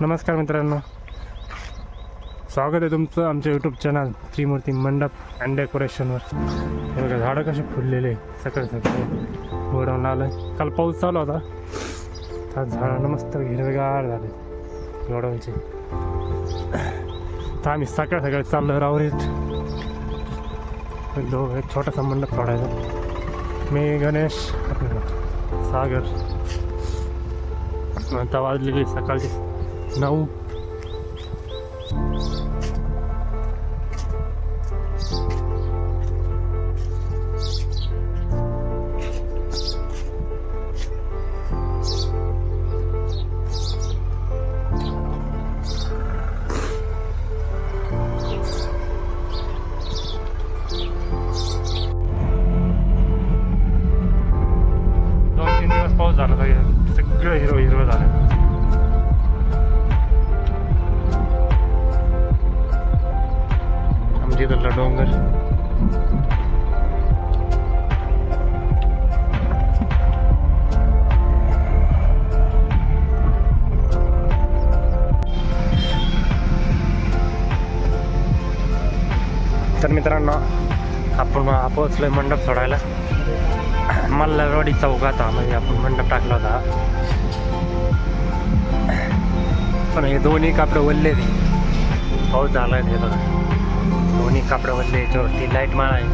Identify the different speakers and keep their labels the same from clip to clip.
Speaker 1: नमस्कार मित्रांनो, स्वागत आहे तुमचं आमच्या यूट्यूब चॅनल त्रिमूर्ती मंडप अँड डेकोरेशनवर. हे बघा झाडं कसे फुललेले सकाळी सकाळी गोडाऊन आलं. काल पाऊस चालू होता, आज झाडांना मस्त हिरवेगार झाले गोडाऊनचे. तर आम्ही सकाळ सकाळी चाललो रावरीत एक छोटासा मंडप सोडायचा. मी गणेश, सागर. आता वाजलेली सकाळची 9. पाऊस झाला सगळं हिरवं झालं. आमच्या इथला डोंगर तर मित्रांनो, आपण पोहोचलोय मंडप सोडायला. मल्हारवाडी चौकात म्हणजे आपण मंडप टाकला होता, पण हे दोन्ही कापडं वल्ले पाऊस झाला आहे. बघा दोन्ही कापडं वल्ले, याच्यावरती लाईट माळा आहे.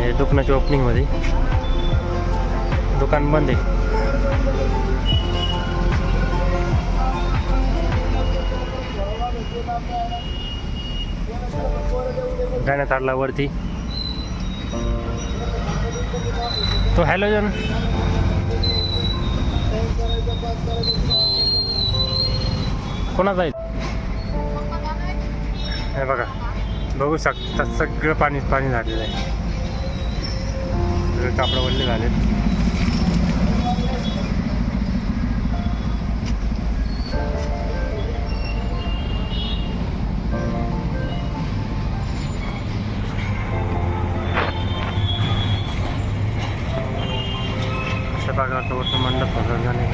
Speaker 1: हे दुकानाच्या ओपनिंगमध्ये दुकान बंद आहे. गाण्यात आडला वरती तो हॅलोजन. कोणाचा आहे हे बघा, बघू शकता सगळं पाणी झालेलं आहे. सगळे कापडं वल्ले झालेत. भागाचा वरती मंडप झाले.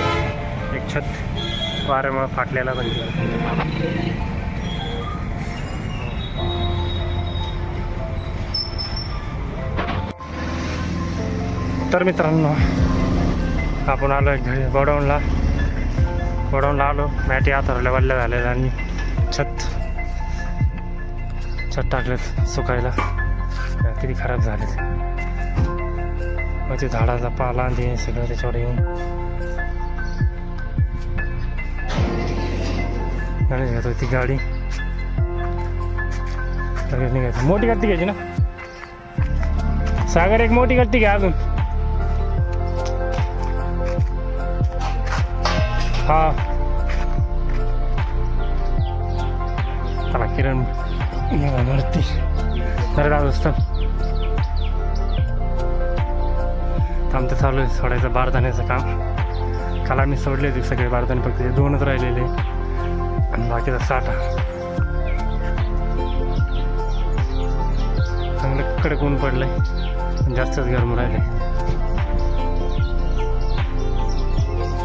Speaker 1: एक छत वाऱ्यामुळे फाटलेला म्हणजे. तर मित्रांनो, आपण आलो घरी गोडाऊनला आलो. मॅटी आथरल्या वल्ल्या झालेल्या आणि छत टाकलेत सुकायला. किती खराब झालेत. ते झाडाचा पाला आणि सगळं त्याच्यावर येऊन घेत होती गाडी. निघायची मोठी गट्टी घ्यायची ना सागर, एक मोठी गट्टी घ्या अजून. हा चला किरण वरती तर असतं. आमचं चालू आहे सोडायचं बारदाण्याचं काम. काल आम्ही सोडले होते सगळे बारदाणे, फक्त हे 2च राहिलेले आणि बाकीचा साठा. चांगलं कडक ऊन पडलंय, पण जास्तच गरम राहिले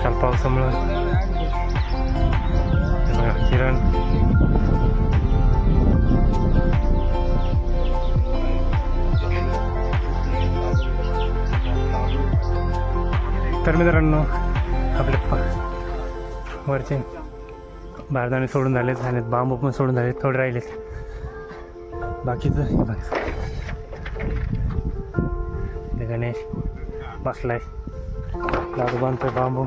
Speaker 1: काल पावसामुळं. किरण तर मित्रांनो, आपले वरचे बारदाणे सोडून झालेत आणि बांबू पण सोडून झालेत. थोडे राहिलेत बाकीचं. हे बघा गणेश बसलाय, लाडू बांधतोय बांबू.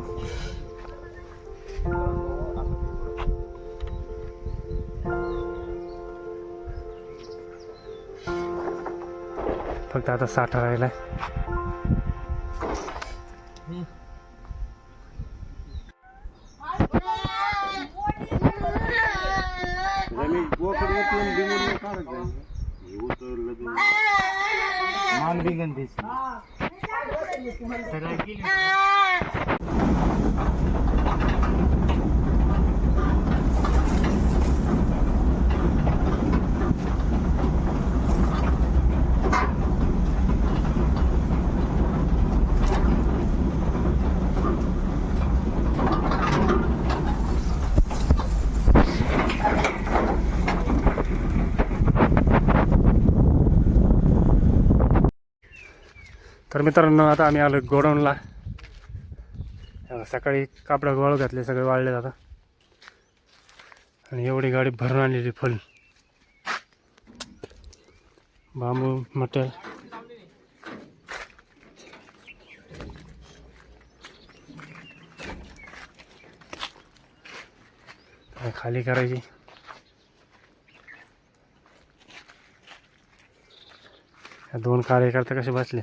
Speaker 1: फक्त आता साठा राहिलाय. मान भी गंदी तर मित्रांनो आता आम्ही आलो गोडाऊनला. सकाळी कापडा गोळ घातले, सगळे वाळले जातात. आणि एवढी गाडी भरून आणलेली फुल बांबू मटेरियल. खाली करायची. दोन कार्यकर्ते कसे बसले.